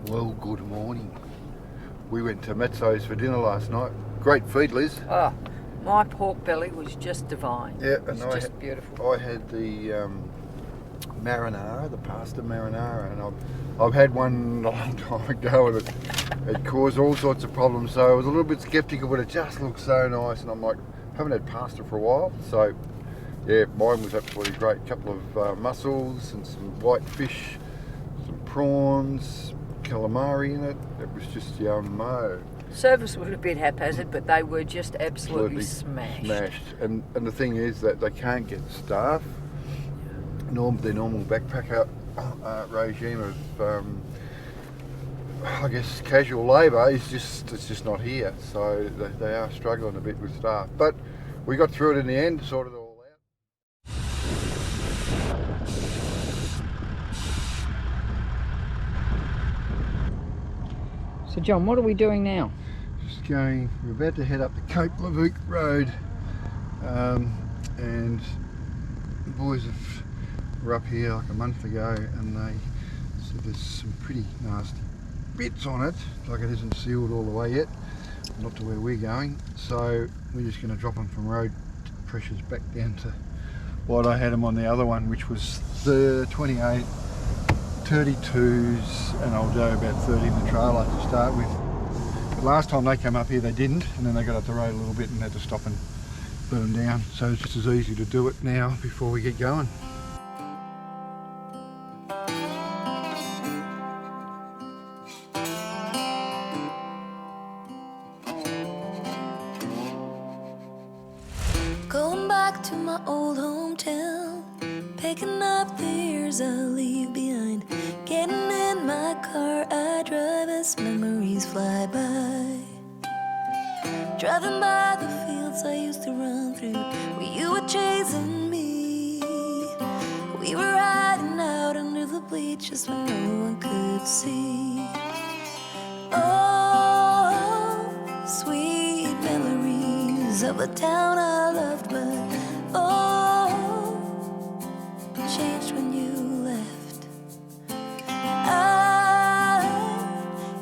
Well, good morning. We went to Mezzo's for dinner last night. Great feed, Liz. Oh, my pork belly was just divine. Yeah, and it was just beautiful. I had the marinara, the pasta marinara, and I've had one a long time ago, and it caused all sorts of problems. So I was a little bit skeptical, but it just looked so nice, and I'm like, haven't had pasta for a while. So yeah, mine was absolutely great. A couple of mussels and some white fish, some prawns, calamari in it. It was just yummo. Service was a bit haphazard, but they were just absolutely smashed. And the thing is that they can't get staff. Their normal backpacker regime of, I guess, casual labour is just not here. So they are struggling a bit with staff. But we got through it in the end, sorted it all out. So John, what are we doing now? Just going, we're about to head up the Cape Levuc Road, and the boys were up here like a month ago, and they said there's some pretty nasty bits on it, like it isn't sealed all the way yet, not to where we're going, so we're just going to drop them from road pressures back down to what I had them on the other one, which was the 28 32s, and I'll do about 30 in the trailer to start with. But last time they came up here they didn't, and then they got up the road a little bit and had to stop and put them down. So it's just as easy to do it now before we get going. Going back to my old hometown, picking up the years I leave behind. Getting in my car, I drive as memories fly by. Driving by the fields I used to run through, where you were chasing me. We were hiding out under the bleachers when no one could see. Oh, sweet memories of the town I loved, but oh, changed when you left. I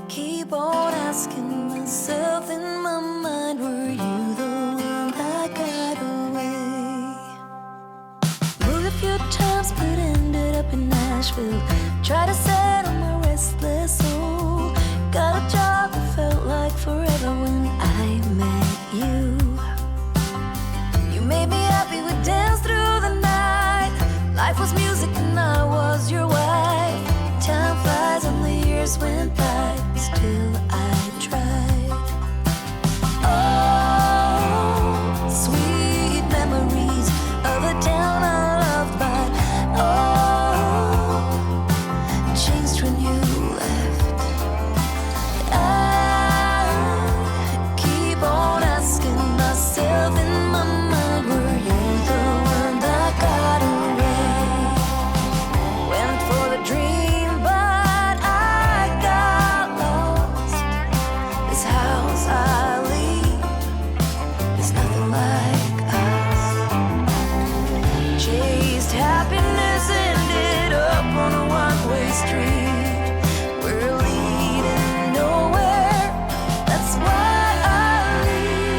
keep on asking myself in my mind, were you the one that got away? Moved a few times but ended up in Nashville. Tried to settle my restless soul. Got a job that felt like forever when I met you. You made me happy, we danced through the night. Life was music and I was your wife. Time flies and the years went by, still I tried. Oh, sweet memories of a town I loved, but oh, changed when you left. I keep on asking myself in my mind, were you the one that got away? Went for the dream, but I got lost. This house I leave is nothing like us. Chased happiness, ended up on a one-way street. We're leading nowhere, that's why I leave.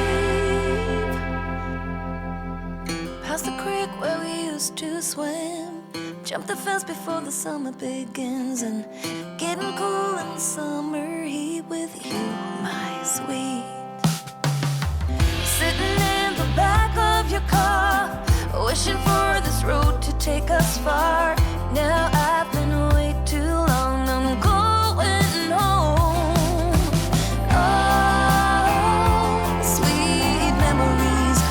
Past the creek where we used to swim, jump the fence before the summer begins, and getting cool in the summer heat with you, my sweet. Sitting in the back of your car, wishing for this road to take us far. Now I've been way too long, I'm going home. Oh, sweet memories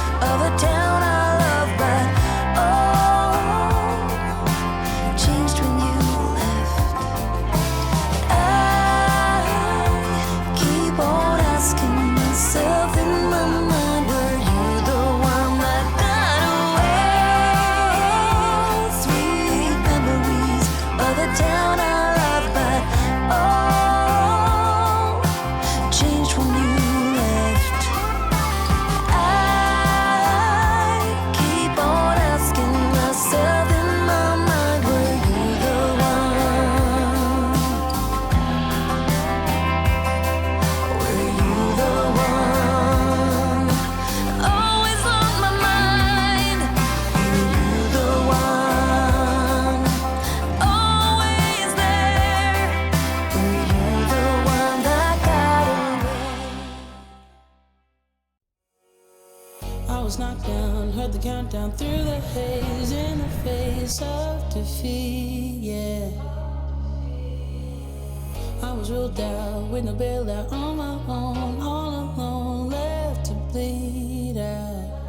was knocked down, heard the countdown through the haze in the face of defeat, yeah. I was ruled out with no bailout on my own, all alone, left to bleed out.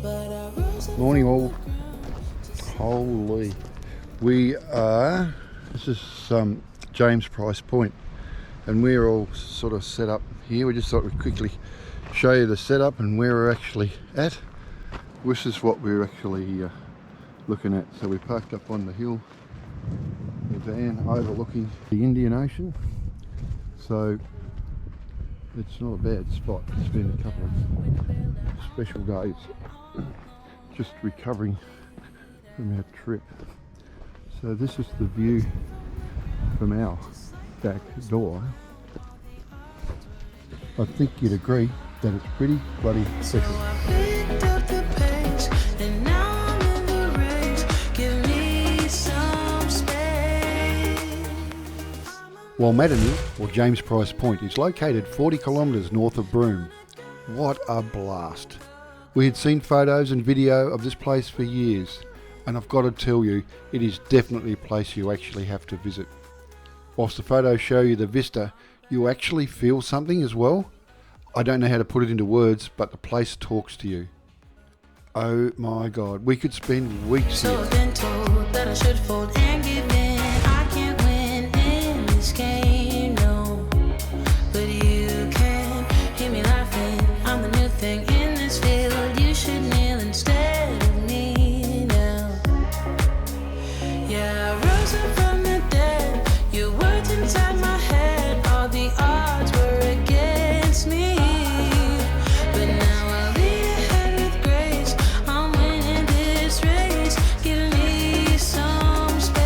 But I rose up. Morning all. Holy. We are, this is James Price Point, and we're all sort of set up here. We just thought we'd quickly show you the setup and where we're actually at. This is what we're actually looking at. So we parked up on the hill, the van overlooking the Indian Ocean. So it's not a bad spot to spend a couple of special days just recovering from our trip. So this is the view from our back door. I think you'd agree that it's pretty bloody special. Walmatany, or James Price Point, is located 40 kilometres north of Broome. What a blast! We had seen photos and video of this place for years, and I've got to tell you, it is definitely a place you actually have to visit. Whilst the photos show you the vista, you actually feel something as well. I don't know how to put it into words, but the place talks to you. Oh my God, we could spend weeks here. So I've been told that I should fold and give in. I can't win in this game, no. But you can hear me laughing. I'm the new thing in this field. You should kneel instead of me now. Yeah, I rose up from the dead. Your words inside my head. All the odds were against me. But now I'll lead ahead with grace. I'm winning this race. Give me some space.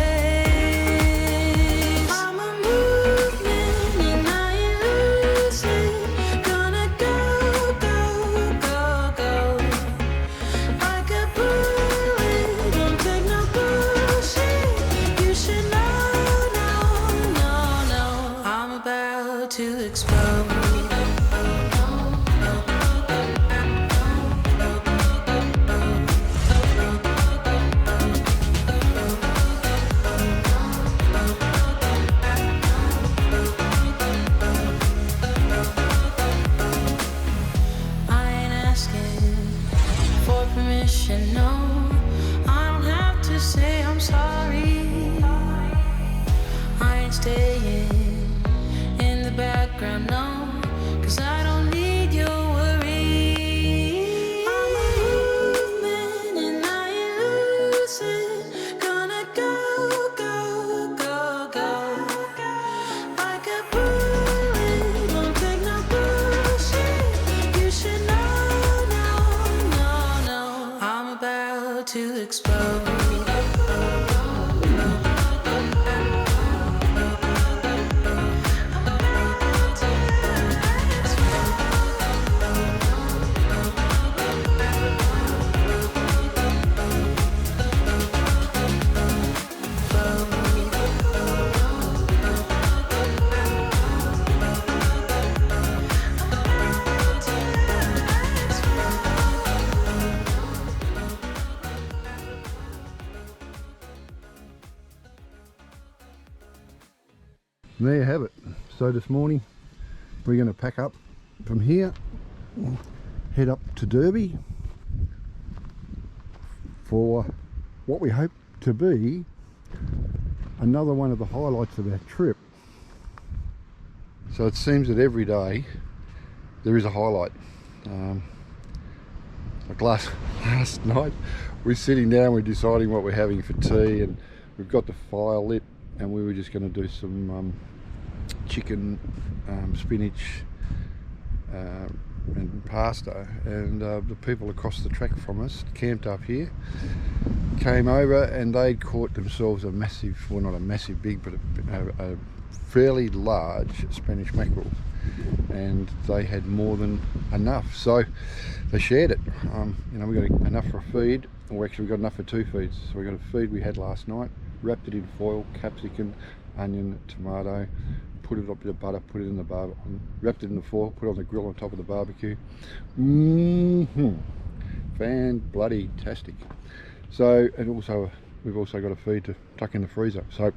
I'm a movement and I ain't losing. Gonna go, go, go, go. Like a bullet, don't take no bullshit. You should know, no, no, no. I'm about to explode. I ain't asking for permission, no. I don't have to say I'm sorry. I ain't staying in the background, no. 'Cause I don't need your worry. I'm a movement and I ain't losing. Gonna go, go, go, go. Like a bullet, don't take no bullshit. You should know, no, no, no. I'm about to explode. And there you have it. So this morning we're going to pack up from here, head up to Derby for what we hope to be another one of the highlights of our trip. So it seems that every day there is a highlight. Like last night we're sitting down, we're deciding what we're having for tea, and we've got the fire lit, and we were just going to do some chicken, spinach and pasta, and the people across the track from us camped up here, came over, and they'd caught themselves a massive, well not a massive big, but a fairly large Spanish mackerel, and they had more than enough, so they shared it. You know, we got enough for a feed, or actually we got enough for 2 feeds. So we got a feed we had last night, wrapped it in foil, capsicum, onion, tomato, put it up with the butter, put it in the wrapped it in the foil, put it on the grill on top of the barbecue. Fan-bloody-tastic. So, and also we've also got a feed to tuck in the freezer. So,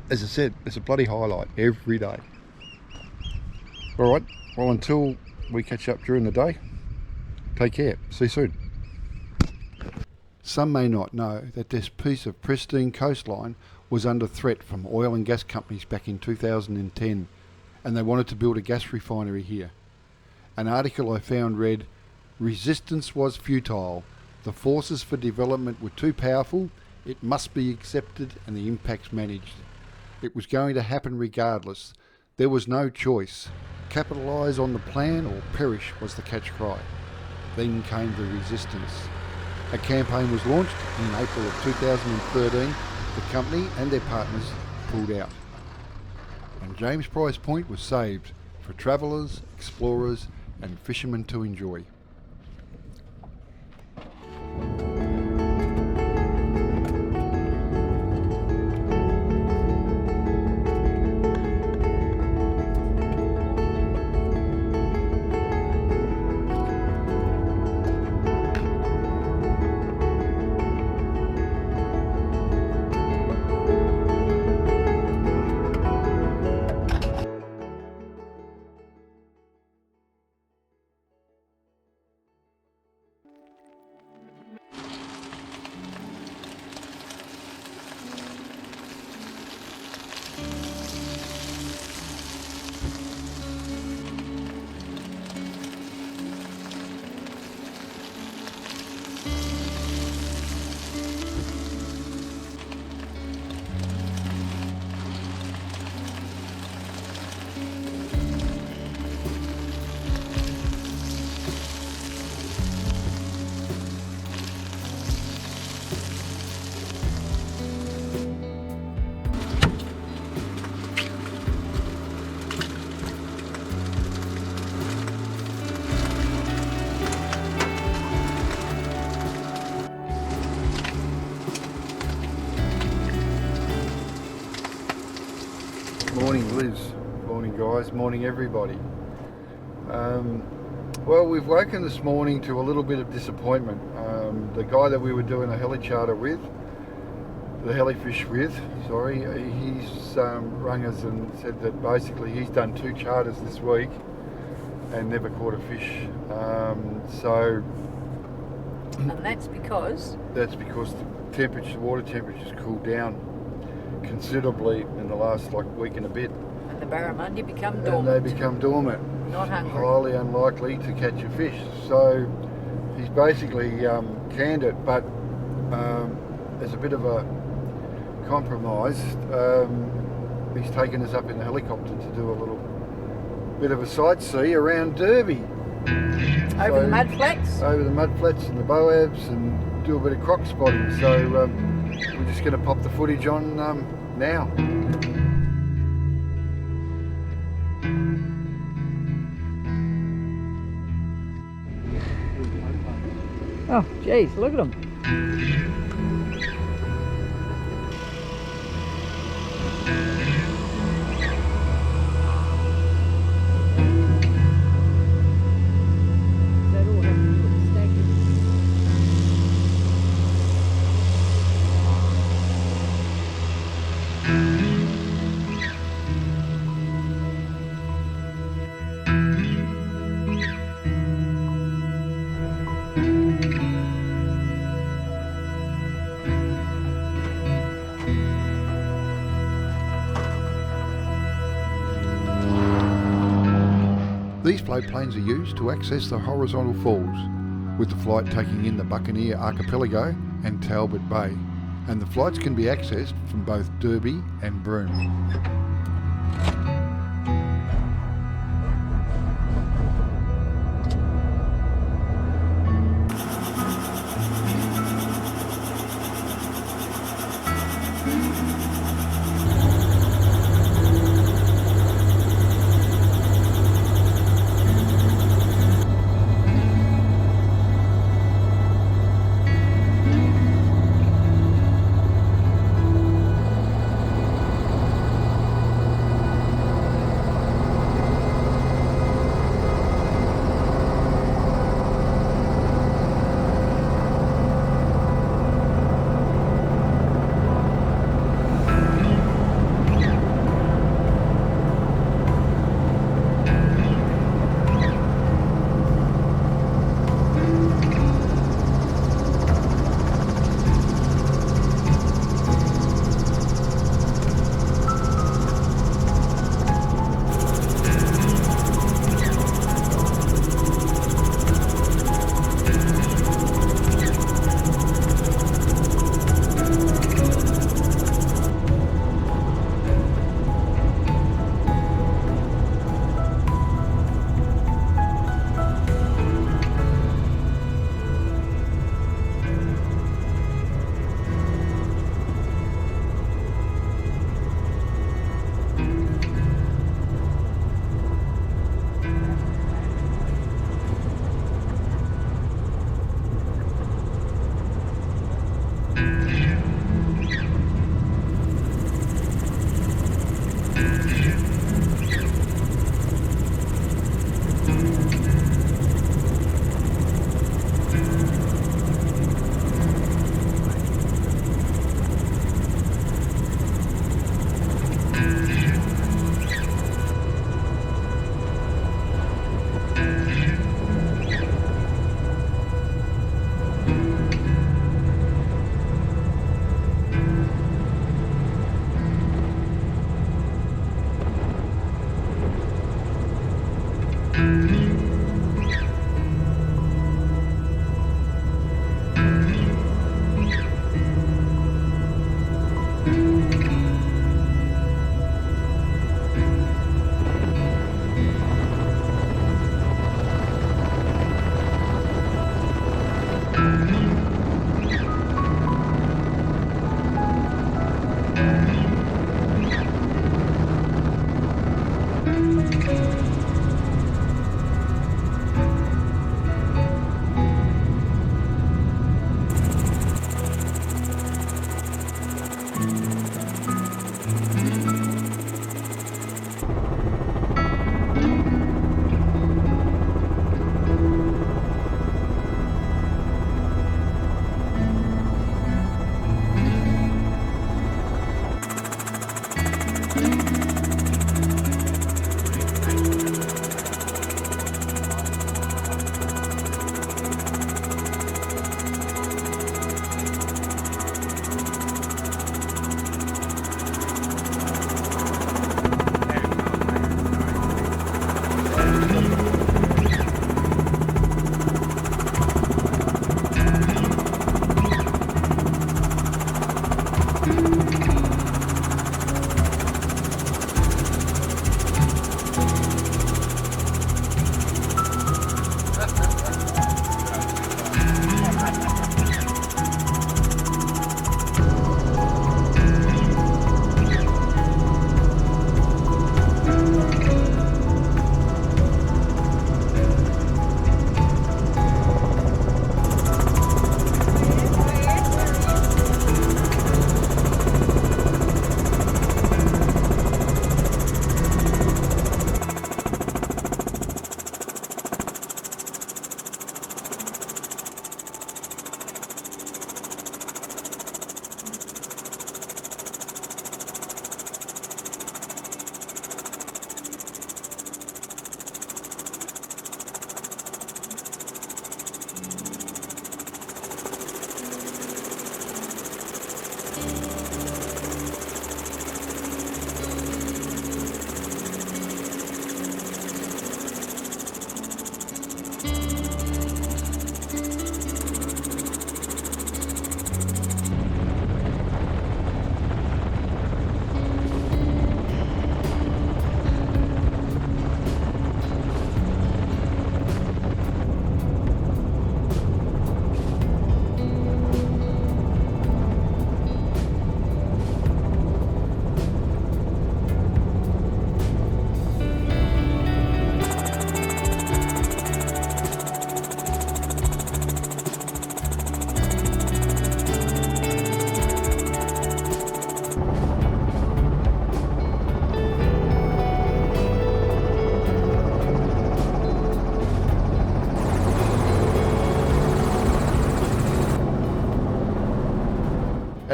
as I said, it's a bloody highlight every day. All right. Well, until we catch up during the day, take care. See you soon. Some may not know that this piece of pristine coastline was under threat from oil and gas companies back in 2010, and they wanted to build a gas refinery here. An article I found read, "Resistance was futile. The forces for development were too powerful. It must be accepted and the impacts managed. It was going to happen regardless. There was no choice. Capitalise on the plan or perish was the catch cry." Then came the resistance. A campaign was launched in April of 2013. The company and their partners pulled out. And James Price Point was saved for travellers, explorers and fishermen to enjoy. Morning Liz, morning guys, morning everybody. Well, we've woken this morning to a little bit of disappointment. The guy that we were doing a heli charter with, the heli-fish with, he's rung us and said that basically he's done 2 charters this week and never caught a fish. And that's because? That's because the water temperature's cooled down considerably in the last week and a bit. And the barramundi become dormant. And they become dormant. Not hungry. Highly unlikely to catch a fish. So he's basically canned it, but as a bit of a compromise, he's taken us up in the helicopter to do a little bit of a sightsee around Derby. Over the mud flats? Over the mud flats and the Boabs and do a bit of croc spotting. So we're just going to pop the footage on now. Oh, geez, look at them. These float planes are used to access the horizontal falls, with the flight taking in the Buccaneer Archipelago and Talbot Bay, and the flights can be accessed from both Derby and Broome.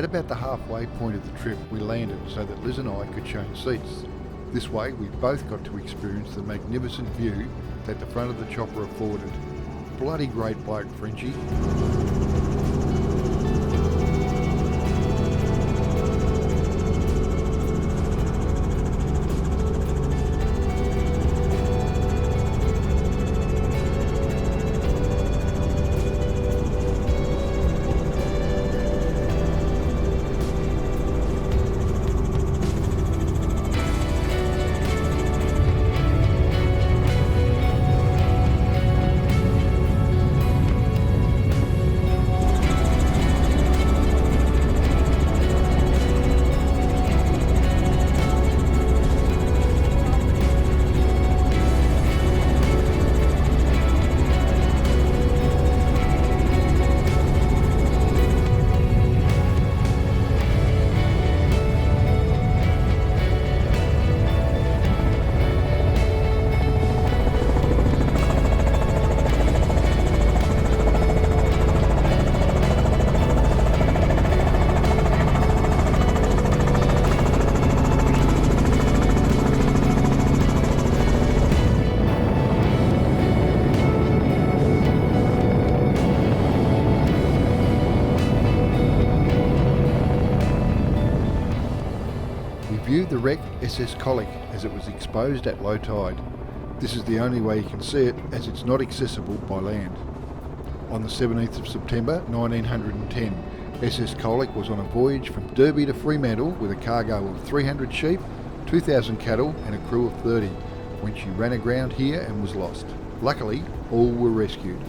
At about the halfway point of the trip, we landed so that Liz and I could change seats. This way, we both got to experience the magnificent view that the front of the chopper afforded. Bloody great bloke, Frenchie. Viewed the wreck SS Colic as it was exposed at low tide. This is the only way you can see it, as it's not accessible by land. On the 17th of September 1910, SS Colic was on a voyage from Derby to Fremantle with a cargo of 300 sheep, 2,000 cattle and a crew of 30 when she ran aground here and was lost. Luckily, all were rescued.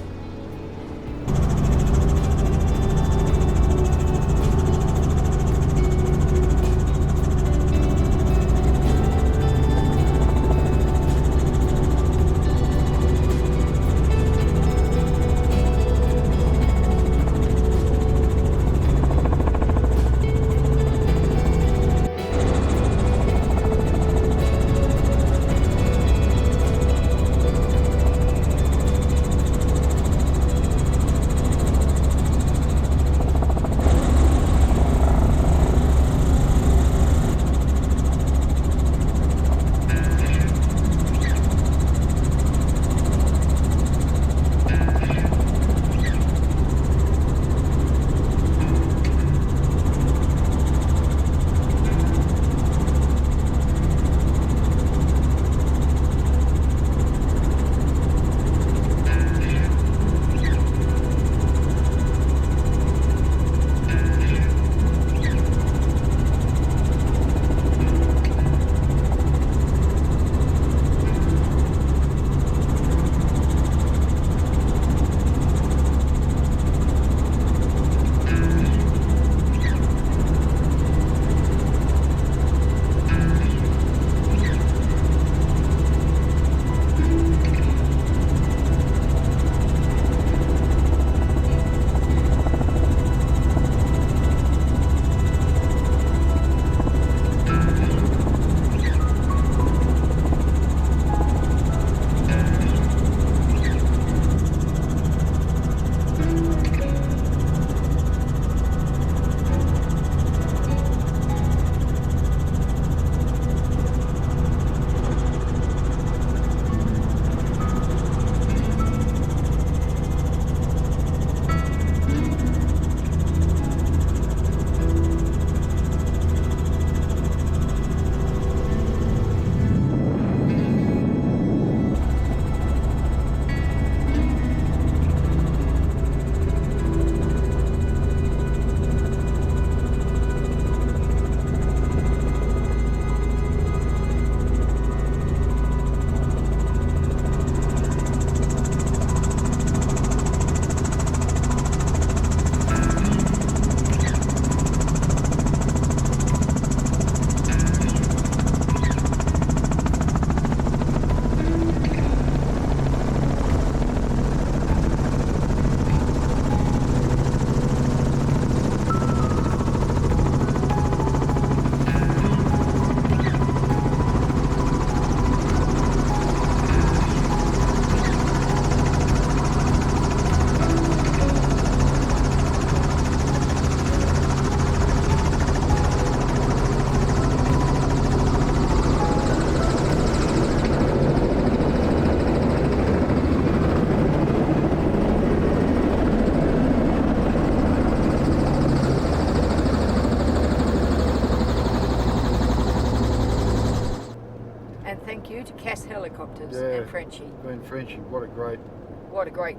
helicopters, Yeah. and Frenchie. And Frenchie, what a great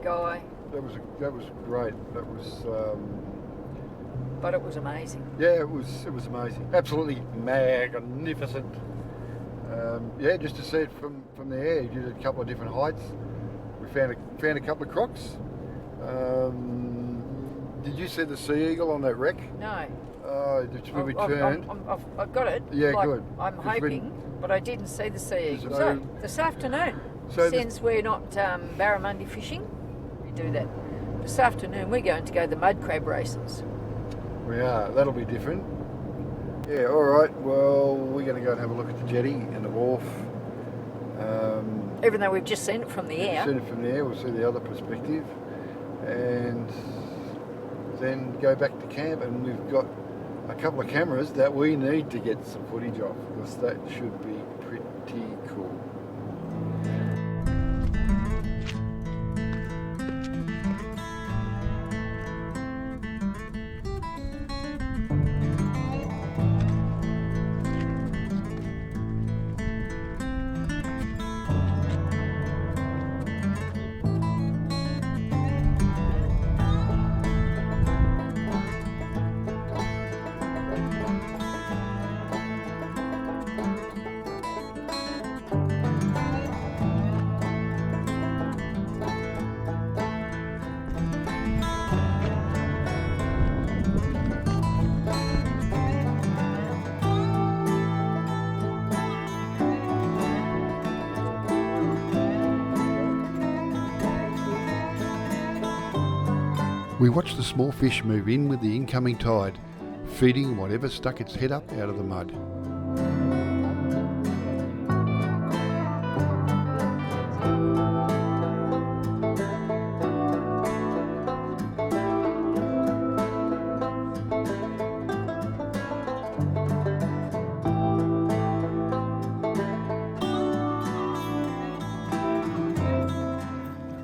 guy. That was great. That was But it was amazing. yeah, it was amazing. Absolutely magnificent. Yeah, just to see it from the air. You did a couple of different heights. We found a couple of crocs. Did you see the sea eagle on that wreck? No. It's when we turned. I've got it. Yeah, like, good. I'm hoping, but I didn't see the sea eagle. no- So this afternoon, So since we're not barramundi fishing, we do that. This afternoon we're going to go to the mud crab races. We are. That'll be different. Yeah. All right. Well, we're going to go and have a look at the jetty and the wharf. Even though we've just seen it from the air. Seen it from the air. We'll see the other perspective, and then go back to camp. And we've got a couple of cameras that we need to get some footage of, because that should be pretty cool. We watched the small fish move in with the incoming tide, feeding whatever stuck its head up out of the mud.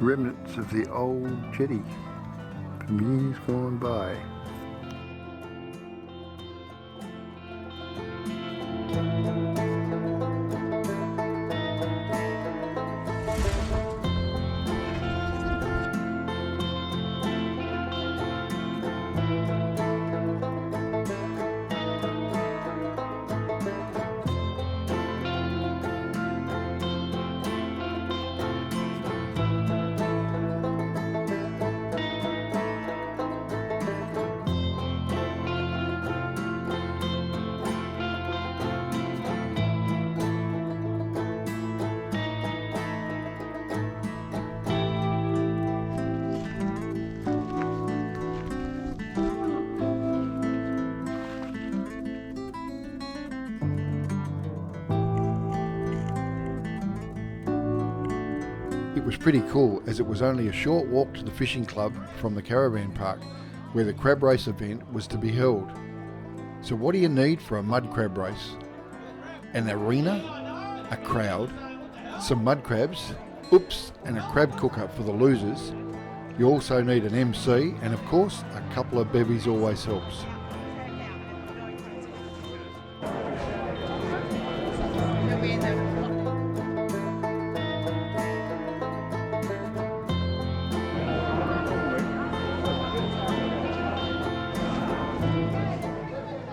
Remnants of the old jetty from years gone by. It was pretty cool, as it was only a short walk to the fishing club from the caravan park, where the crab race event was to be held. So what do you need for a mud crab race? An arena, a crowd, some mud crabs, oops, and a crab cooker for the losers. You also need an MC, and of course a couple of bevies always helps.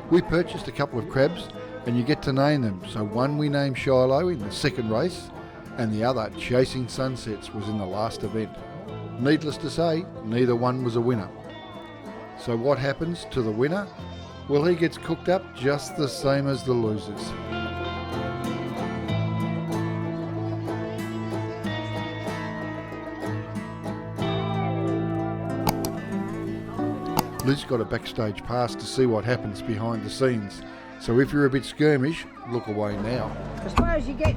We purchased a couple of crabs, and you get to name them. So one we named Shiloh in the second race, and the other Chasing Sunsets was in the last event. Needless to say, neither one was a winner. So what happens to the winner? Well, he gets cooked up just the same as the losers. Liz got a backstage pass to see what happens behind the scenes. So if you're a bit skirmish, look away now. I suppose you get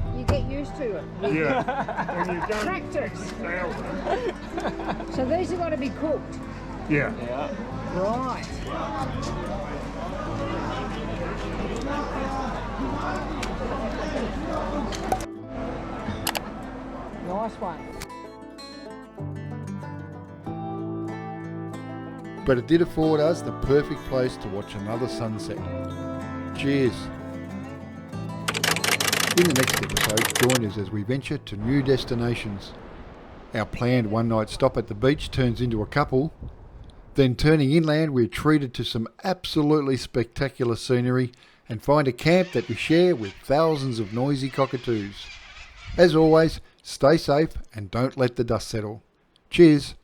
used to it. Yeah. When you've done Practice. 6,000. So these have got to be cooked. Yeah. Right. Nice one. But it did afford us the perfect place to watch another sunset. Cheers. In the next episode, join us as we venture to new destinations. Our planned one-night stop at the beach turns into a couple. Then turning inland, we're treated to some absolutely spectacular scenery and find a camp that we share with thousands of noisy cockatoos. As always, stay safe and don't let the dust settle. Cheers.